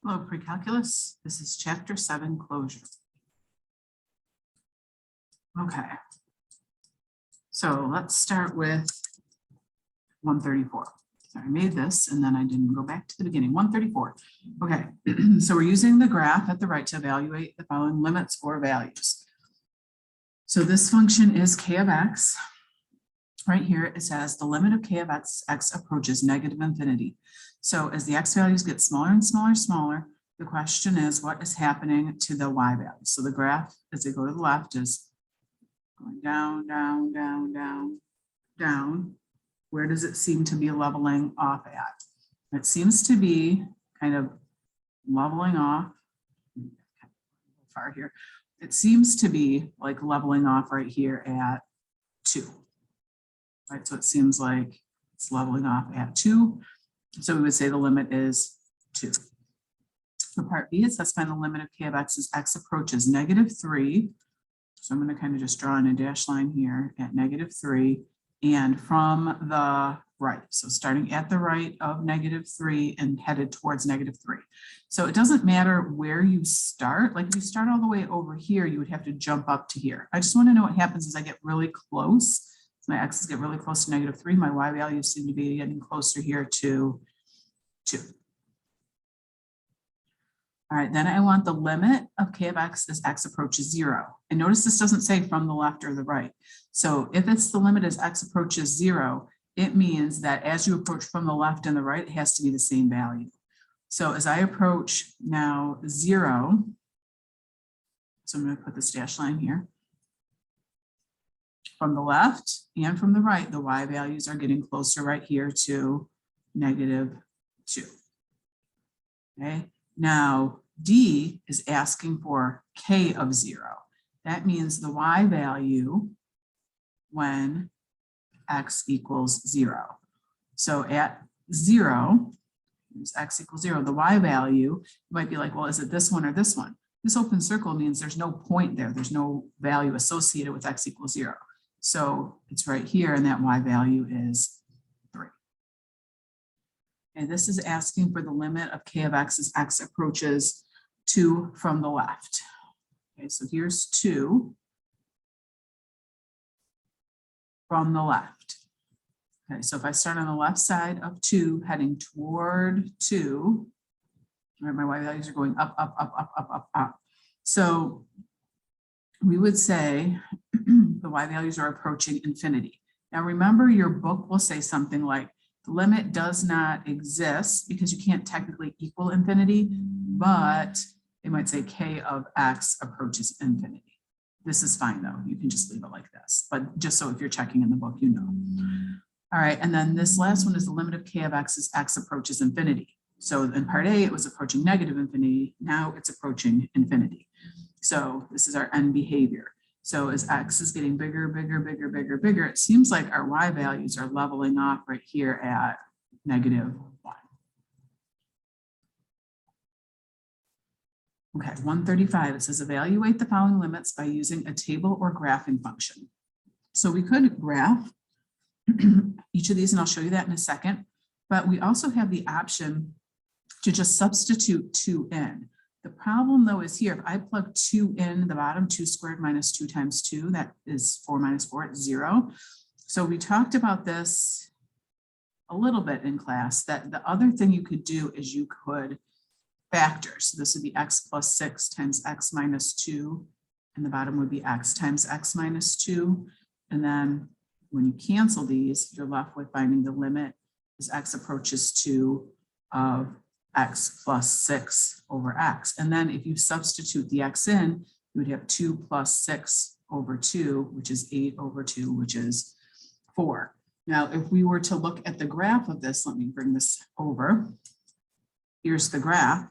Hello, pre-calculus. This is chapter 7, closure. Okay. So let's start with 134. So I made this and then I didn't go back to the beginning. 134. Okay. So we're using the graph at the right to evaluate the following limits or values. So this function is k of x. Right here it says the limit of k of x approaches negative infinity. So as the x values get smaller and smaller and smaller, the question is what is happening to the y value. So the graph as they go to the left is going down, down, down, down, down. Where does it seem to be leveling off at? It seems to be kind of leveling off far here. It seems to be like leveling off right here at 2. Right, so it seems like it's leveling off at 2. So we would say the limit is 2. For part B, it says find the limit of k of x as x approaches -3. So I'm going to kind of just draw in a dashed line here at -3 and from the right. So starting at the right of -3 and headed towards -3. So it doesn't matter where you start. Like if you start all the way over here, you would have to jump up to here. I just want to know what happens as I get really close. My x's get really close to -3. My y values seem to be getting closer here to 2. All right, then I want the limit of k of x as x approaches 0. And notice this doesn't say from the left or the right. So if it's the limit as x approaches 0, it means that as you approach from the left and the right, it has to be the same value. So as I approach now 0, so I'm going to put this dashed line here. From the left and from the right, the y values are getting closer right here to -2. Okay, now D is asking for k of 0. That means the y value when x equals 0. So at 0, here's x equals 0, the y value, you might be like, well, is it this one or this one? This open circle means there's no point there. There's no value associated with x equals 0. So it's right here, and that y value is 3. And this is asking for the limit of k of x as x approaches 2 from the left. Okay, so here's 2 from the left. Okay, so if I start on the left side of 2, heading toward 2, right, my y values are going up, up, up, up, up, up, up. So we would say the y values are approaching infinity. Now remember, your book will say something like the limit does not exist because you can't technically equal infinity, but they might say k of x approaches infinity. This is fine though, you can just leave it like this, but just so if you're checking in the book, you know. All right, and then this last one is the limit of k of x as x approaches infinity. So in part A, it was approaching negative infinity, now it's approaching infinity. So this is our end behavior. So as x is getting bigger, bigger, bigger, bigger, bigger, it seems like our y values are leveling off right here at -1. Okay, 135, it says evaluate the following limits by using a table or graphing function. So we could graph each of these, and I'll show you that in a second, but we also have the option to just substitute 2 in. The problem though is here, if I plug 2 in the bottom, 2 squared minus 2 times 2, that is 4 minus 4, it's 0. So we talked about this a little bit in class, that the other thing you could do is you could factor. So this would be x plus 6 times x minus 2, and the bottom would be x times x minus 2. And then when you cancel these, you're left with finding the limit as x approaches 2 of x plus 6 over x. And then if you substitute the x in, you would have 2 plus 6 over 2, which is 8 over 2, which is 4. Now, if we were to look at the graph of this, let me bring this over. Here's the graph.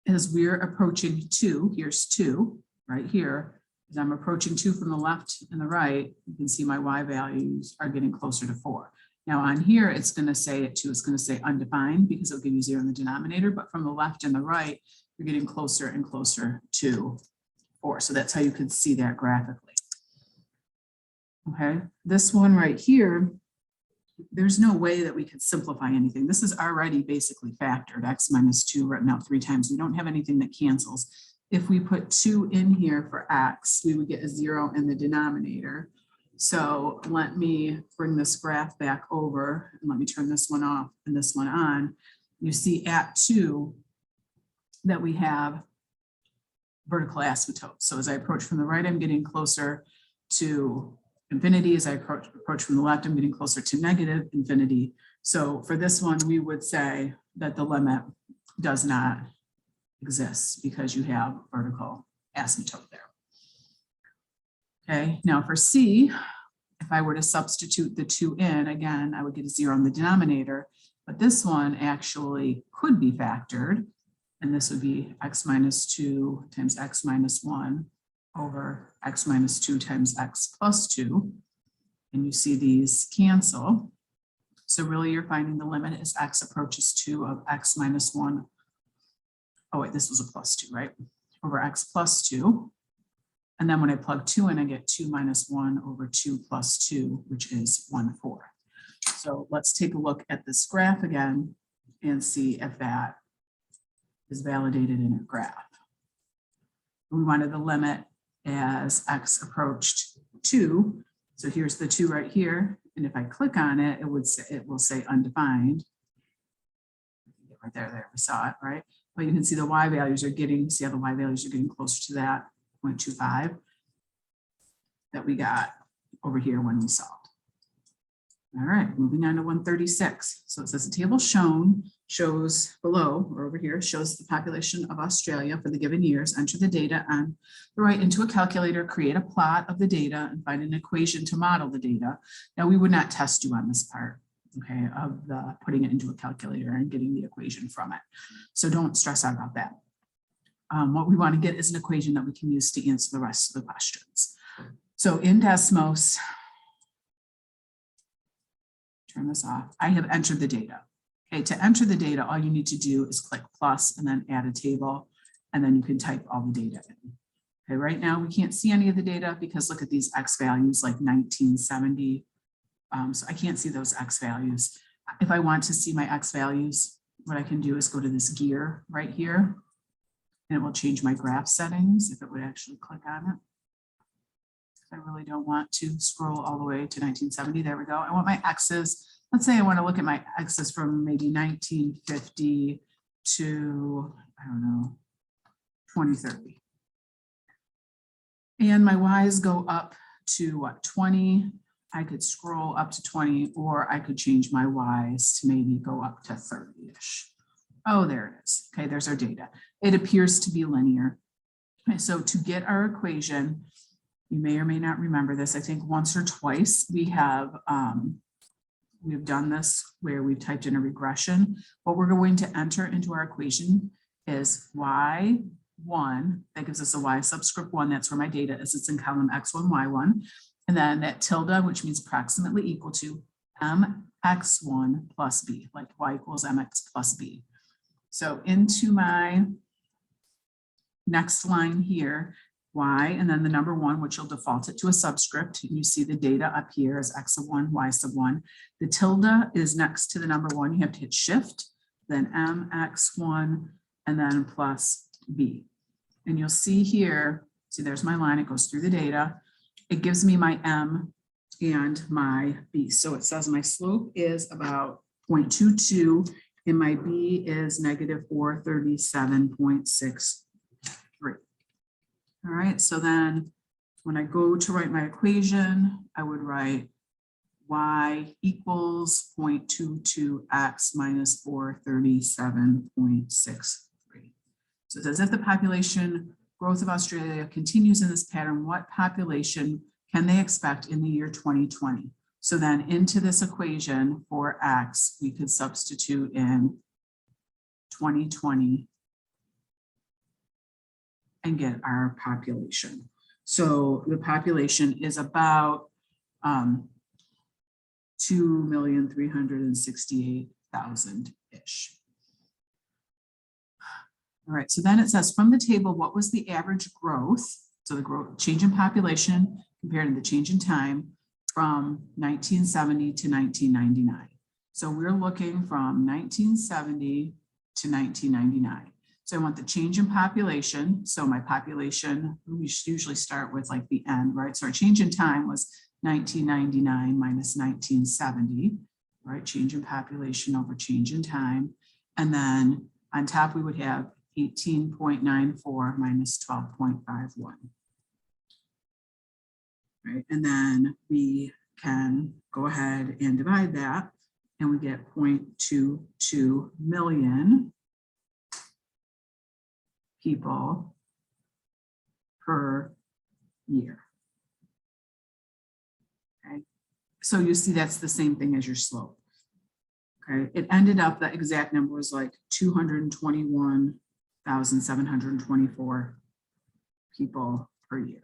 As we're approaching 2, here's 2 right here. As I'm approaching 2 from the left and the right, you can see my y values are getting closer to 4. Now on here, it's going to say at 2, it's going to say undefined because it'll give you 0 in the denominator, but from the left and the right, you're getting closer and closer to 4. So that's how you can see that graphically. Okay, this one right here there's no way that we could simplify anything. This is already basically factored, x minus 2 written out 3 times. We don't have anything that cancels. If we put 2 in here for x, we would get a 0 in the denominator. So let me bring this graph back over and let me turn this one off and this one on. You see at 2 that we have vertical asymptotes. So as I approach from the right, I'm getting closer to infinity. As I approach from the left, I'm getting closer to negative infinity. So for this one, we would say that the limit does not exist because you have vertical asymptote there. Okay, now for C, if I were to substitute the 2 in, again, I would get a 0 in the denominator, but this one actually could be factored, and this would be x minus 2 times x minus 1 over x minus 2 times x plus 2, and you see these cancel. So really you're finding the limit as x approaches 2 of x minus 1. Oh wait, this was a plus 2, right? Over x plus 2. And then when I plug 2 in, I get 2 minus 1 over 2 plus 2, which is 1/4. So let's take a look at this graph again and see if that is validated in a graph. We wanted the limit as x approached 2. So here's the 2 right here. And if I click on it, it will say undefined. Right there, we saw it, right? But you can see the y values are getting, see how the y values are getting closer to that 0.25 that we got over here when we solved. All right, moving on to 136. So it says the table shows below or over here shows the population of Australia for the given years. Enter the data on the right into a calculator, create a plot of the data, and find an equation to model the data. Now we would not test you on this part, okay, of the putting it into a calculator and getting the equation from it. So don't stress out about that. What we want to get is an equation that we can use to answer the rest of the questions. So in Desmos, turn this off, I have entered the data. Okay, to enter the data, all you need to do is click plus and then add a table, and then you can type all the data in. Okay, right now we can't see any of the data because look at these X values like 1970. So I can't see those X values. If I want to see my X values, what I can do is go to this gear right here, and it will change my graph settings if it would actually click on it. I really don't want to scroll all the way to 1970. There we go. I want my X's. Let's say I want to look at my X's from maybe 1950 to, I don't know, 2030. And my Y's go up to what, 20? I could scroll up to 20, or I could change my Y's to maybe go up to 30-ish. Oh, there it is. Okay, there's our data. It appears to be linear. Okay, so to get our equation, you may or may not remember this. I think once or twice we have we've done this where we've typed in a regression. What we're going to enter into our equation is y1. That gives us a y subscript 1. That's where my data is. It's in column x1, y1. And then that tilde, which means approximately equal to mx1 plus b, like y equals mx plus b. So into my next line here, y, and then the number 1, which will default it to a subscript. And you see the data up here as x of 1, y sub 1. The tilde is next to the number 1. You have to hit shift, then mx1, and then plus b. And you'll see here, see there's my line, it goes through the data. It gives me my m and my b. So it says my slope is about 0.22 and my b is negative 437.63. All right, so then when I go to write my equation, I would write y equals 0.22x minus 437.63. So it says if the population growth of Australia continues in this pattern, what population can they expect in the year 2020? So then into this equation for x, we could substitute in 2020 and get our population. So the population is about 2,368,000-ish. All right, so then it says from the table, what was the average growth? So the growth, change in population compared to the change in time from 1970 to 1999. So we're looking from 1970 to 1999. So I want the change in population. So my population, we should usually start with like the end, right? So our change in time was 1999 minus 1970, right? Change in population over change in time. And then on top, we would have 18.94 minus 12.51. Right, and then we can go ahead and divide that, and we get 0.22 million people per year. Okay, so you see that's the same thing as your slope. Okay, it ended up, the exact number was like 221,724 people per year.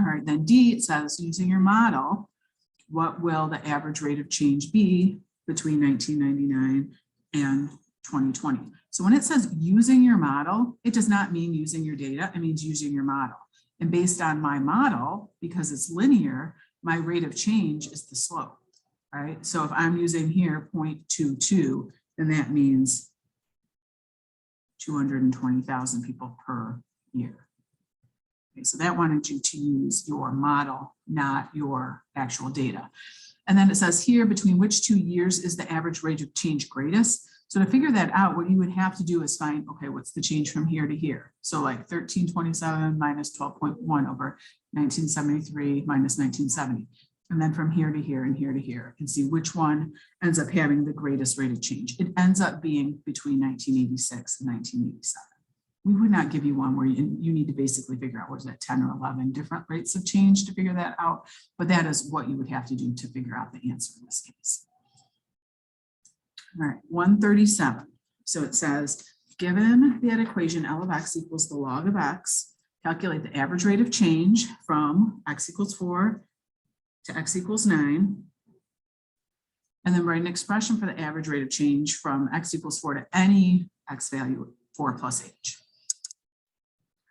All right, then D, it says, using your model, what will the average rate of change be between 1999 and 2020? So when it says using your model, it does not mean using your data, it means using your model. And based on my model, because it's linear, my rate of change is the slope, right? So if I'm using here 0.22, then that means 220,000 people per year. Okay, so that wanted you to use your model, not your actual data. And then it says here, between which 2 years is the average rate of change greatest? So to figure that out, what you would have to do is find, okay, what's the change from here to here? So like 1327 minus 12.1 over 1973 minus 1970. And then from here to here and here to here, and see which one ends up having the greatest rate of change. It ends up being between 1986 and 1987. We would not give you one where you need to basically figure out, what is that, 10 or 11 different rates of change to figure that out. But that is what you would have to do to figure out the answer in this case. All right, 137. So it says, given that equation L of x equals the log of x, calculate the average rate of change from x equals 4 to x equals 9. And then write an expression for the average rate of change from x equals 4 to any x value 4 plus h.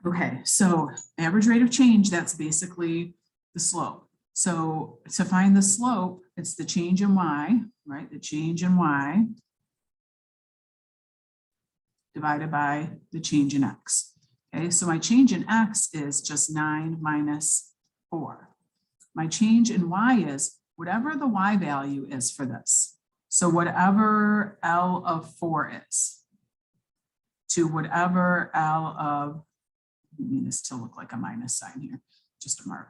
Okay, so average rate of change, that's basically the slope. So to find the slope, it's the change in y, right? The change in y divided by the change in x. Okay, so my change in x is just 9 minus 4. My change in y is whatever the y value is for this. So whatever L of 4 is to whatever L of, I mean this to look like a minus sign here, just a mark,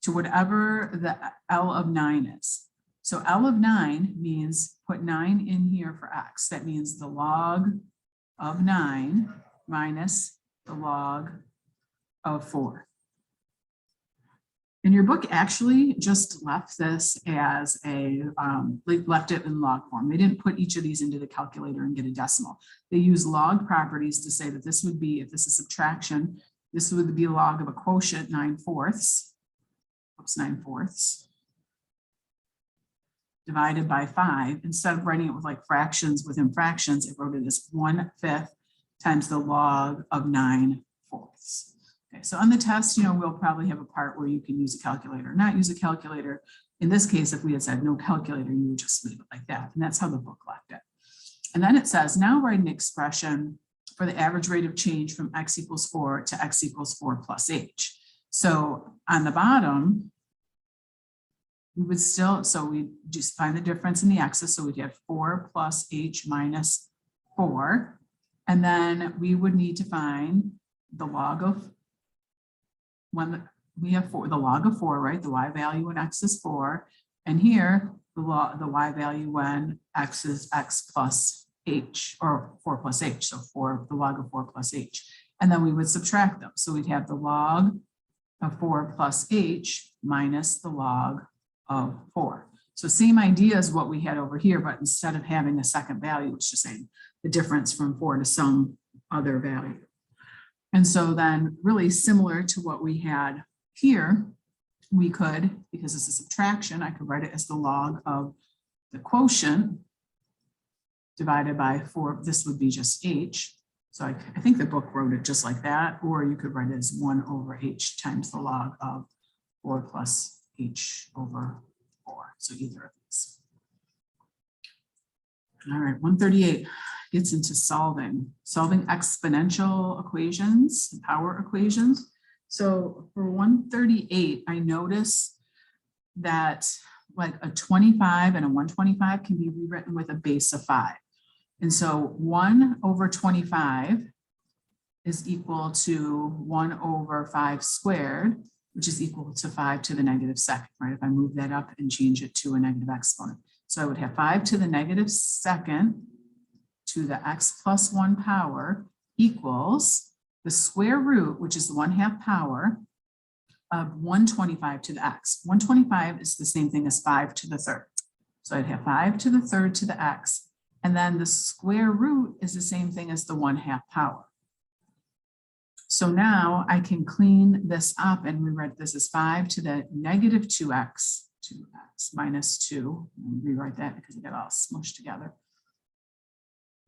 to whatever the L of 9 is. So L of 9 means put 9 in here for x. That means the log of 9 minus the log of 4. And your book actually just left this as a, left it in log form. They didn't put each of these into the calculator and get a decimal. They use log properties to say that this would be, if this is subtraction, this would be a log of a quotient 9/4, oops, 9/4, divided by 5. Instead of writing it with like fractions within fractions, it wrote it as 1/5 times the log of 9/4. Okay, so on the test, we'll probably have a part where you can use a calculator, not use a calculator. In this case, if we had said no calculator, you would just leave it like that. And that's how the book left it. And then it says, now write an expression for the average rate of change from x equals 4 to x equals 4 plus h. So on the bottom, we would still, so we just find the difference in the x's. So we'd have 4 plus h minus 4. And then we would need to find the log of, when we have 4, the log of 4, right? The y value when x is 4. And here, the y value when x is x plus h, or 4 plus h. So the log of 4 plus h. And then we would subtract them. So we'd have the log of 4 plus h minus the log of 4. So same idea as what we had over here, but instead of having a second value, it's just saying the difference from 4 to some other value. And so then really similar to what we had here, we could, because it's a subtraction, I could write it as the log of the quotient divided by 4. This would be just h. So I think the book wrote it just like that, or you could write it as 1/h times the log of 4 plus h over 4. So either of these. All right, 138 gets into solving exponential equations, power equations. So for 138, I notice that like a 25 and a 125 can be rewritten with a base of 5. And so 1 over 25 is equal to 1 over 5 squared, which is equal to 5 to the negative second, right? If I move that up and change it to a negative exponent. So I would have 5 to the negative second to the x plus 1 power equals the square root, which is the 1/2 power of 125 to the x. 125 is the same thing as 5 to the third. So I'd have 5 to the third to the x, and then the square root is the same thing as the 1/2 power. So now I can clean this up and rewrite this as 5 to the negative 2x minus 2. Rewrite that because it got all smushed together.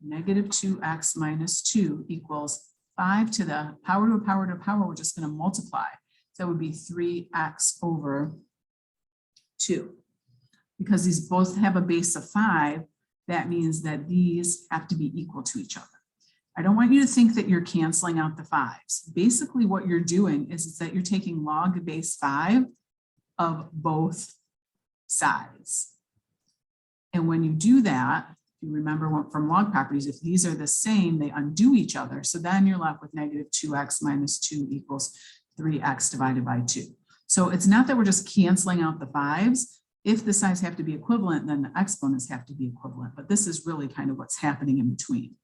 Negative 2x minus 2 equals 5 to the power to a power to a power. We're just going to multiply. So that would be 3x over 2. Because these both have a base of 5, that means that these have to be equal to each other. I don't want you to think that you're canceling out the 5s. Basically what you're doing is that you're taking log base 5 of both sides. And when you do that, you remember from log properties, if these are the same, they undo each other. So then you're left with negative 2x minus 2 equals 3x divided by 2. So it's not that we're just canceling out the 5s. If the sides have to be equivalent, then the exponents have to be equivalent. But this is really kind of what's happening in between.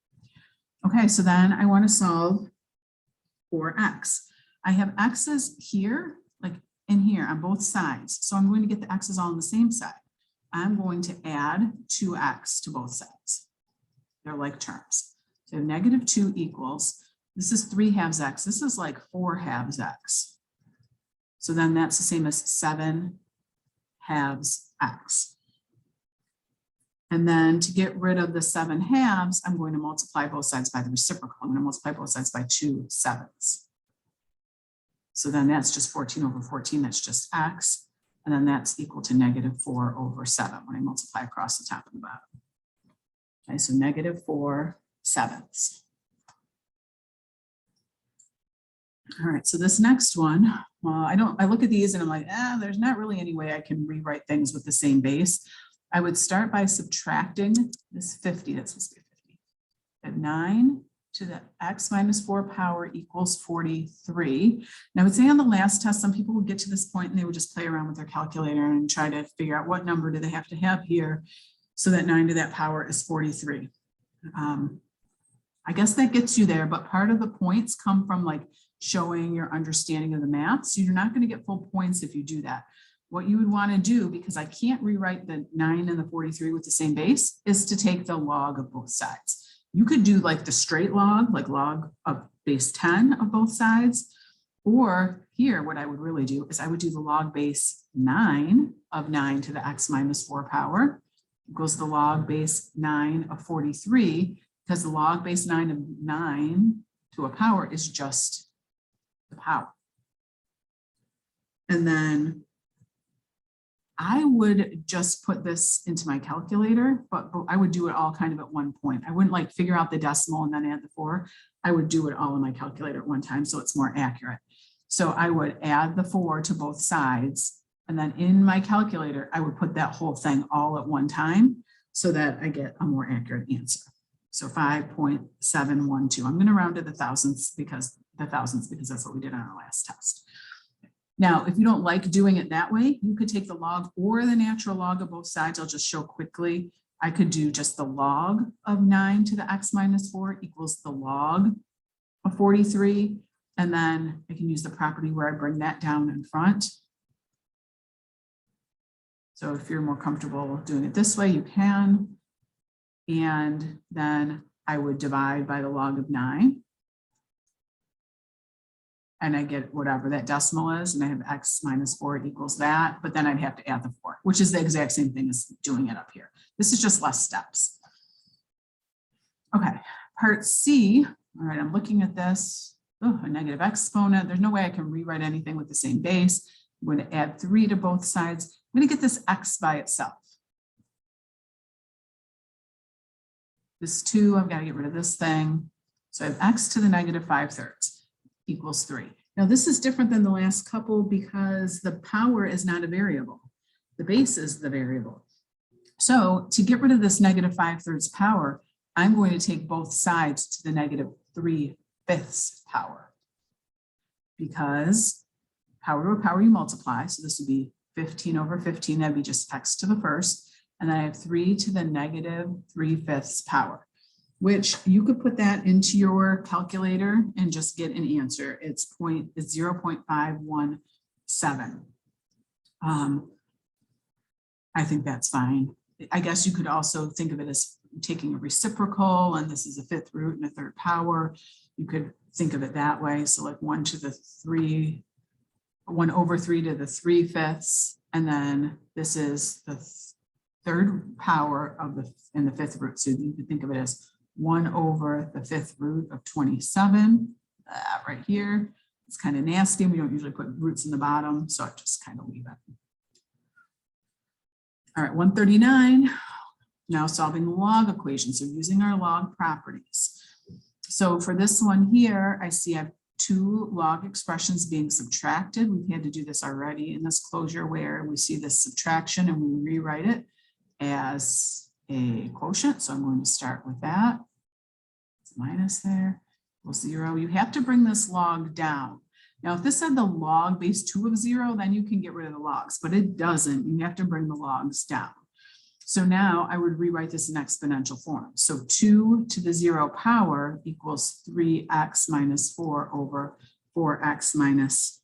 Okay, so then I want to solve for x. I have x's here, like in here on both sides. So I'm going to get the x's all on the same side. I'm going to add 2x to both sides. They're like terms. So negative 2 equals, this is 3/2 x. This is like 4/2 x. So then that's the same as 7/2 x. And then to get rid of the 7/2, I'm going to multiply both sides by the reciprocal. I'm going to multiply both sides by 2 7s. So then that's just 14 over 14. That's just x. And then that's equal to negative 4 over 7 when I multiply across the top and the bottom. Okay, so negative 4 7ths. All right, so this next one, well, I look at these and I'm like, there's not really any way I can rewrite things with the same base. I would start by subtracting this 50, that's supposed to be 50. At 9 to the x minus 4 power equals 43. And I would say on the last test, some people would get to this point and they would just play around with their calculator and try to figure out what number do they have to have here so that 9 to that power is 43. I guess that gets you there, but part of the points come from like showing your understanding of the math. So you're not going to get full points if you do that. What you would want to do, because I can't rewrite the 9 and the 43 with the same base, is to take the log of both sides. You could do like the straight log, like log of base 10 of both sides. Or here, what I would really do is I would do the log base 9 of 9 to the x minus 4 power equals the log base 9 of 43, because the log base 9 of 9 to a power is just the power. And then I would just put this into my calculator, but I would do it all kind of at one point. I wouldn't like figure out the decimal and then add the 4. I would do it all in my calculator at one time so it's more accurate. So I would add the 4 to both sides, and then in my calculator, I would put that whole thing all at one time so that I get a more accurate answer. So 5.712. I'm going to round to the thousandths because that's what we did on our last test. Now, if you don't like doing it that way, you could take the log or the natural log of both sides. I'll just show quickly. I could do just the log of 9 to the x minus 4 equals the log of 43. And then I can use the property where I bring that down in front. So if you're more comfortable doing it this way, you can. And then I would divide by the log of 9. And I get whatever that decimal is, and I have x minus 4 equals that, but then I'd have to add the 4, which is the exact same thing as doing it up here. This is just less steps. Okay, part C. All right, I'm looking at this. Oh, a negative exponent. There's no way I can rewrite anything with the same base. I'm going to add 3 to both sides. I'm going to get this x by itself. This 2, I've got to get rid of this thing. So I have x to the negative 5/3 equals 3. Now this is different than the last couple because the power is not a variable. The base is the variable. So to get rid of this negative 5/3 power, I'm going to take both sides to the negative 3/5 power. Because power to a power you multiply, so this would be 15 over 15, that'd be just x to the first, and then I have 3 to the negative 3/5 power, which you could put that into your calculator and just get an answer. It's 0.517. I think that's fine. I guess you could also think of it as taking a reciprocal, and this is a 5th root and a 3rd power. You could think of it that way. So like 1 over 3 to the 3/5, and then this is the 3rd power of the 5th root. So you could think of it as 1 over the 5th root of 27, right here. It's kind of nasty. We don't usually put roots in the bottom, so I just kind of leave it. All right, 139, now solving the log equation. So using our log properties. So for this one here, I see I have 2 log expressions being subtracted. We've had to do this already in this closure where we see this subtraction and we rewrite it as a quotient. So I'm going to start with that. It's minus there, equals 0. You have to bring this log down. Now, if this had the log base 2 of 0, then you can get rid of the logs, but it doesn't. You have to bring the logs down. So now I would rewrite this in exponential form. So 2 to the 0 power equals 3x minus 4 over 4x minus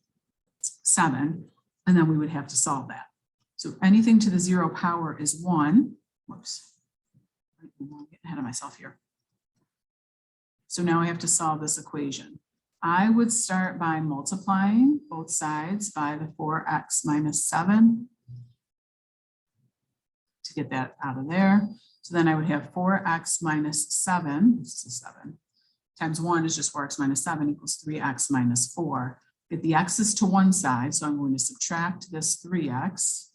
7. And then we would have to solve that. So anything to the 0 power is 1. Whoops. I'm getting ahead of myself here. So now I have to solve this equation. I would start by multiplying both sides by the 4x minus 7 to get that out of there. So then I would have 4x minus 7, this is 7, times 1 is just 4x minus 7 equals 3x minus 4. Get the x's to one side, so I'm going to subtract this 3x.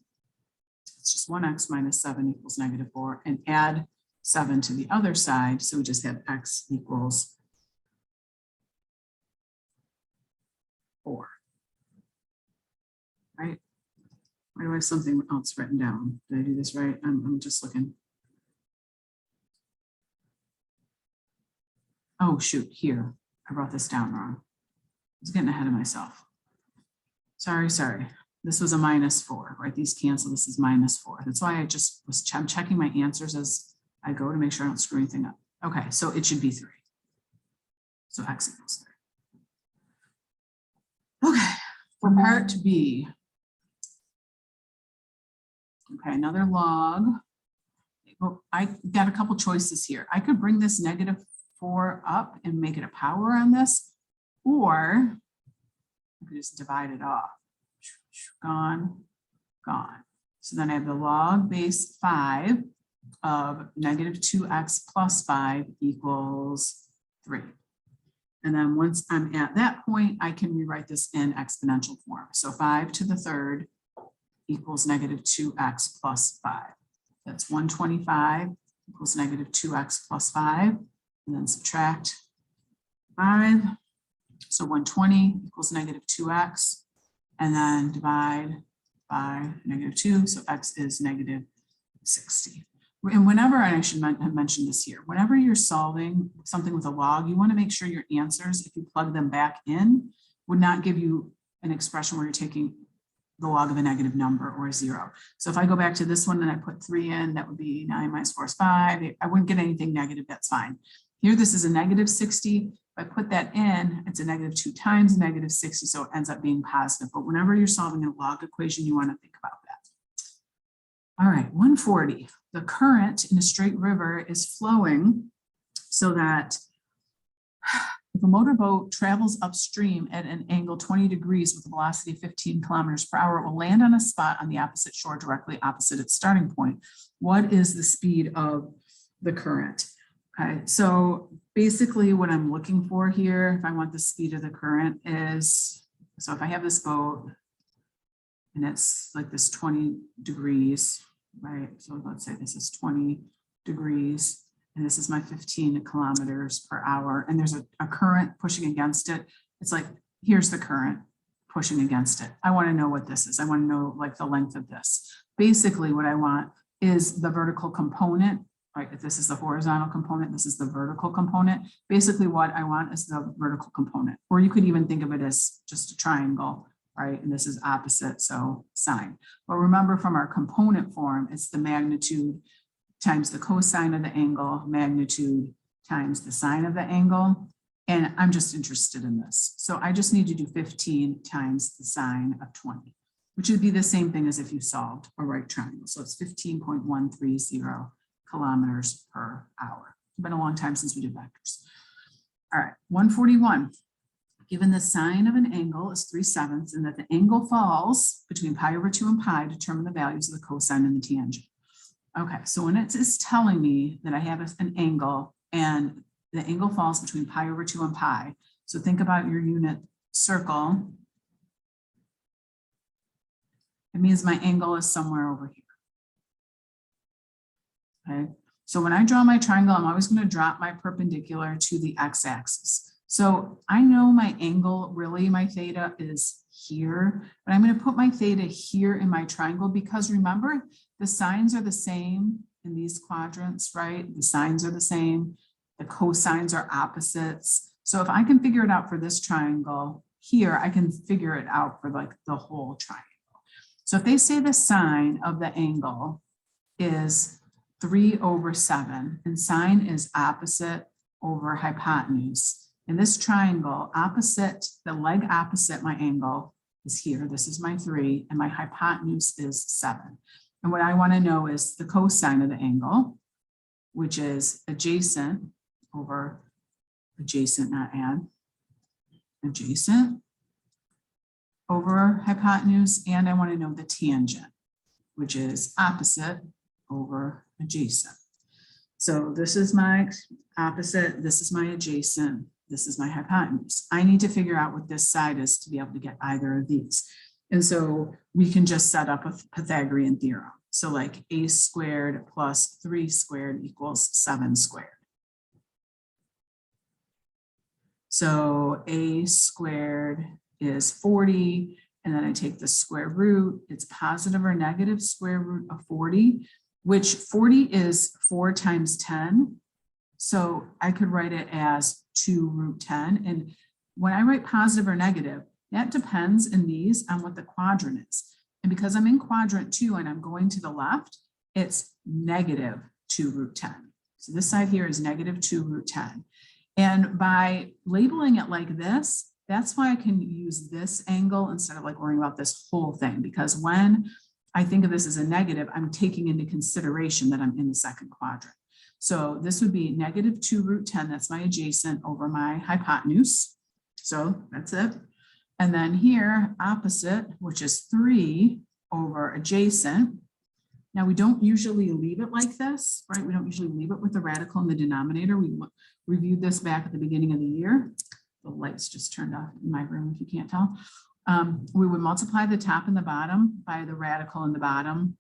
It's just 1x minus 7 equals negative 4, and add 7 to the other side. So we just have x equals 4. Right? Why do I have something else written down? Did I do this right? I'm just looking. Oh, shoot, here. I wrote this down wrong. I was getting ahead of myself. Sorry. This was a minus 4, right? These cancel, this is minus 4. That's why I'm checking my answers as I go to make sure I don't screw anything up. Okay, so it should be 3. So x equals 3. Okay, for part B. Okay, another log. Well, I got a couple choices here. I could bring this negative 4 up and make it a power on this, or I could just divide it off. Gone. So then I have the log base 5 of negative 2x plus 5 equals 3. And then once I'm at that point, I can rewrite this in exponential form. So 5 to the 3rd equals negative 2x plus 5. That's 125 equals negative 2x plus 5. And then subtract 5. So 120 equals negative 2x. And then divide by negative 2. So x is negative 60. And whenever, and I should have mentioned this here, whenever you're solving something with a log, you want to make sure your answers, if you plug them back in, would not give you an expression where you're taking the log of a negative number or a 0. So if I go back to this one and I put 3 in, that would be 9 minus 4 is 5. I wouldn't get anything negative, that's fine. Here, this is a negative 60. If I put that in, it's a negative 2 times negative 60, so it ends up being positive. But whenever you're solving a log equation, you want to think about that. All right, 140. The current in a straight river is flowing so that if a motorboat travels upstream at an angle 20 degrees with a velocity of 15 kilometers per hour, it will land on a spot on the opposite shore directly opposite its starting point. What is the speed of the current? Okay, so basically what I'm looking for here, if I want the speed of the current is, so if I have this boat, and it's like this 20 degrees, right? So let's say this is 20 degrees, and this is my 15 kilometers per hour, and there's a current pushing against it. It's like, here's the current pushing against it. I want to know what this is. I want to know like the length of this. Basically what I want is the vertical component, right? If this is the horizontal component, this is the vertical component. Basically what I want is the vertical component, or you could even think of it as just a triangle, right? And this is opposite, so sine. But remember from our component form, it's the magnitude times the cosine of the angle, magnitude times the sine of the angle. And I'm just interested in this. So I just need to do 15 times the sine of 20, which would be the same thing as if you solved a right triangle. So it's 15.130 kilometers per hour. It's been a long time since we did vectors. All right, 141. Given the sine of an angle is 3/7 and that the angle falls between pi over 2 and pi, determine the values of the cosine and the tangent. Okay, so when it is telling me that I have an angle and the angle falls between pi over 2 and pi, so think about your unit circle. It means my angle is somewhere over here. Okay, so when I draw my triangle, I'm always going to drop my perpendicular to the x-axis. So I know my angle, really my theta is here, but I'm going to put my theta here in my triangle because remember, the sines are the same in these quadrants, right? The sines are the same. The cosines are opposites. So if I can figure it out for this triangle here, I can figure it out for like the whole triangle. So if they say the sine of the angle is 3/7 and sine is opposite over hypotenuse, in this triangle, opposite, the leg opposite my angle is here. This is my 3 and my hypotenuse is 7. And what I want to know is the cosine of the angle, which is adjacent over adjacent, not add, adjacent over hypotenuse, and I want to know the tangent, which is opposite over adjacent. So this is my opposite, this is my adjacent, this is my hypotenuse. I need to figure out what this side is to be able to get either of these. And so we can just set up a Pythagorean theorem. So like a squared plus 3 squared equals 7 squared. So a squared is 40, and then I take the square root. It's positive or negative square root of 40, which 40 is 4 times 10. So I could write it as 2√10. And when I write positive or negative, that depends in these on what the quadrant is. And because I'm in quadrant 2 and I'm going to the left, it's negative 2√10. So this side here is negative 2√10. And by labeling it like this, that's why I can use this angle instead of like worrying about this whole thing. Because when I think of this as a negative, I'm taking into consideration that I'm in the second quadrant. So this would be negative 2√10. That's my adjacent over my hypotenuse. So that's it. And then here, opposite, which is 3 over adjacent. Now we don't usually leave it like this, right? We don't usually leave it with the radical in the denominator. We reviewed this back at the beginning of the year. The lights just turned off in my room, if you can't tell. We would multiply the top and the bottom by the radical in the bottom,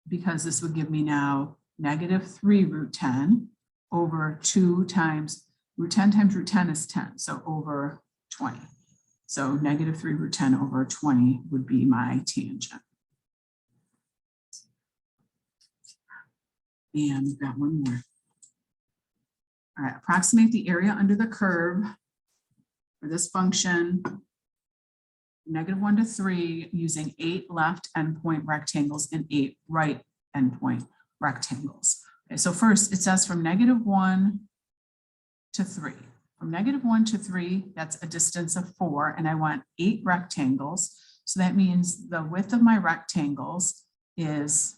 because this would give me now negative 3√10 over 2 times √10 times √10 is 10, so over 20. So negative 3√10 over 20 would be my tangent. And we've got one more. All right, approximate the area under the curve for this function, -1 to 3, using 8 left endpoint rectangles and 8 right endpoint rectangles. Okay, so first it says from -1 to 3. From -1 to 3, that's a distance of 4, and I want 8 rectangles. So that means the width of my rectangles is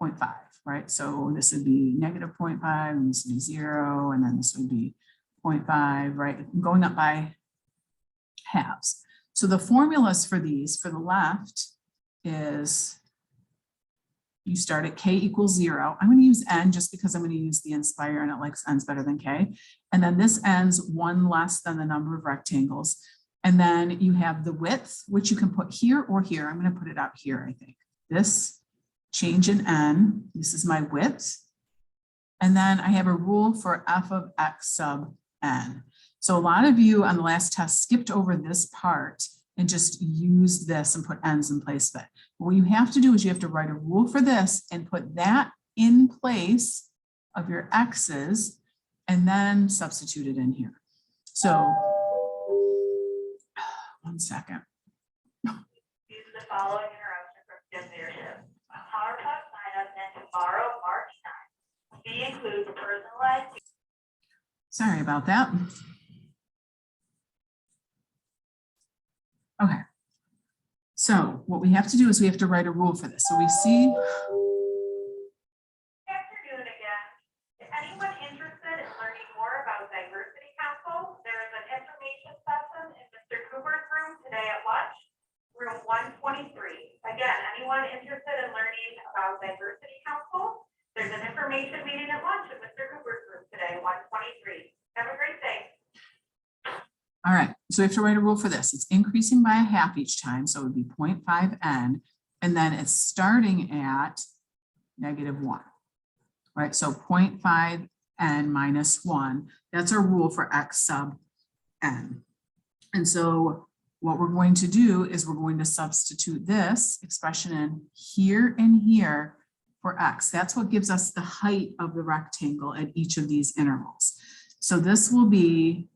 0.5, right? So this would be -0.5, and this would be 0, and then this would be 0.5, right? Going up by halves. So the formulas for these, for the left, is you start at k equals 0. I'm going to use n just because I'm going to use the inspire and it likes n's better than k. And then this n's 1 less than the number of rectangles. And then you have the width, which you can put here or here. I'm going to put it out here, I think. This change in n, this is my width. And then I have a rule for f of x sub n. So a lot of you on the last test skipped over this part and just used this and put n's in place of it. What you have to do is you have to write a rule for this and put that in place of your x's and then substitute it in here. So, one second. Use the following interruption from Jim Meredith. PowerPoint sign-up meant tomorrow, March 9th. Fee includes personalized. Sorry about that. Okay. So what we have to do is we have to write a rule for this. So we see. Good afternoon again. Is anyone interested in learning more about Diversity Council? There is an information session in Mr. Cooper's room today at lunch, room 123. Again, anyone interested in learning about Diversity Council? There's an information meeting at lunch in Mr. Cooper's room today, 123. Have a great day. All right, so we have to write a rule for this. It's increasing by a half each time, so it would be 0.5 n, and then it's starting at -1, right? So 0.5 n minus 1, that's our rule for x sub n. And so what we're going to do is we're going to substitute this expression in here and here for x. That's what gives us the height of the rectangle at each of these intervals. So this will be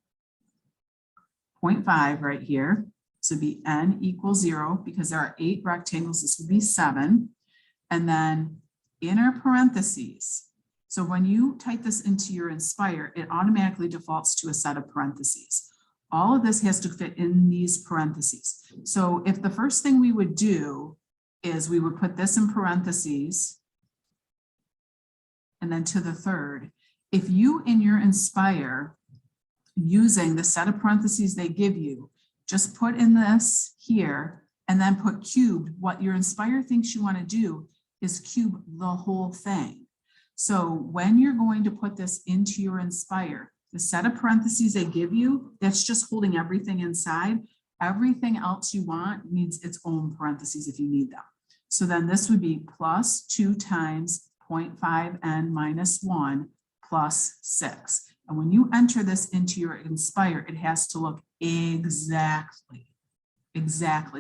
0.5 right here. So it'd be n equals 0 because there are 8 rectangles. This would be 7. And then inner parentheses. So when you type this into your Inspire, it automatically defaults to a set of parentheses. All of this has to fit in these parentheses. So if the first thing we would do is we would put this in parentheses and then to the third, if you in your Inspire using the set of parentheses they give you, just put in this here and then put cubed. What your Inspire thinks you want to do is cube the whole thing. So when you're going to put this into your Inspire, the set of parentheses they give you, that's just holding everything inside. Everything else you want needs its own parentheses if you need them. So then this would be plus 2 times 0.5 n minus 1 plus 6. And when you enter this into your Inspire, it has to look exactly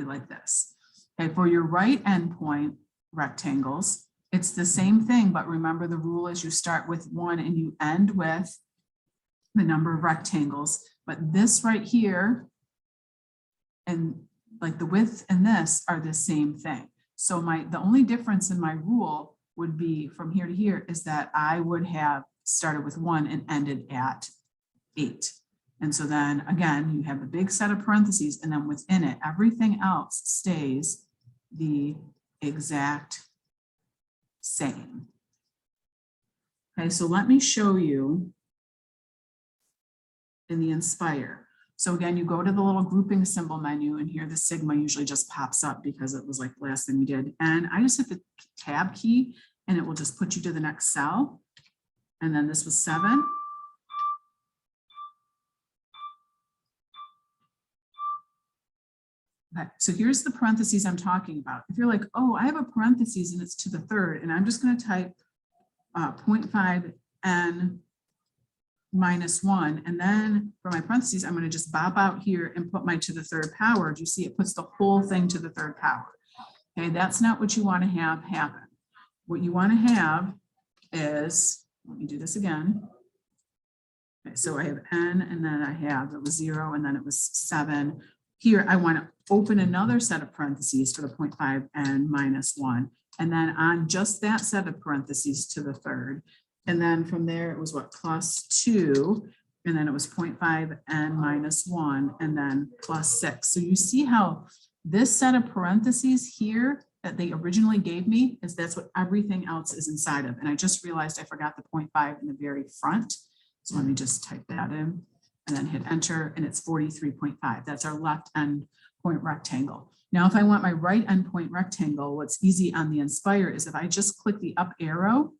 like this. Okay, for your right endpoint rectangles, it's the same thing, but remember the rule is you start with 1 and you end with the number of rectangles. But this right here and like the width and this are the same thing. So the only difference in my rule would be from here to here is that I would have started with 1 and ended at 8. And so then again, you have the big set of parentheses and then within it, everything else stays the exact same. Okay, so let me show you in the Inspire. So again, you go to the little grouping symbol menu and here the sigma usually just pops up because it was like the last thing we did. And I just hit the tab key and it will just put you to the next cell. And then this was 7. Okay, so here's the parentheses I'm talking about. If you're like, oh, I have a parentheses and it's to the third, and I'm just going to type 0.5 n minus 1, and then for my parentheses, I'm going to just bop out here and put my to the third power. Do you see it puts the whole thing to the third power? Okay, that's not what you want to have happen. What you want to have is, let me do this again. Okay, so I have n, and then I have, it was 0, and then it was 7. Here, I want to open another set of parentheses to the 0.5 n minus 1, and then on just that set of parentheses to the third. And then from there, it was what, plus 2, and then it was 0.5 n minus 1, and then plus 6. So you see how this set of parentheses here that they originally gave me is that's what everything else is inside of. And I just realized I forgot the 0.5 in the very front. So let me just type that in and then hit enter, and it's 43.5. That's our left end point rectangle. Now, if I want my right end point rectangle, what's easy on the Inspire is if I just click the up arrow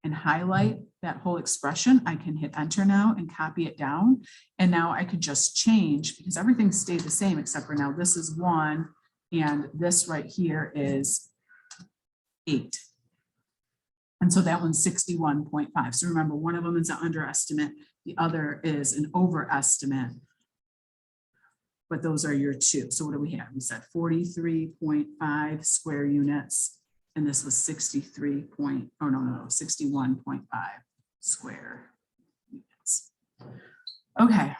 and highlight that whole expression, I can hit enter now and copy it down. And now I could just change because everything stayed the same except for now this is 1 and this right here is 8. And so that one's 61.5. So remember, one of them is an underestimate, the other is an overestimate. But those are your two. So what do we have? We said 43.5 square units. And this was 61.5 square units. Okay,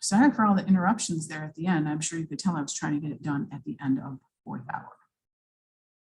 sorry for all the interruptions there at the end. I'm sure you could tell I was trying to get it done at the end of 4th hour.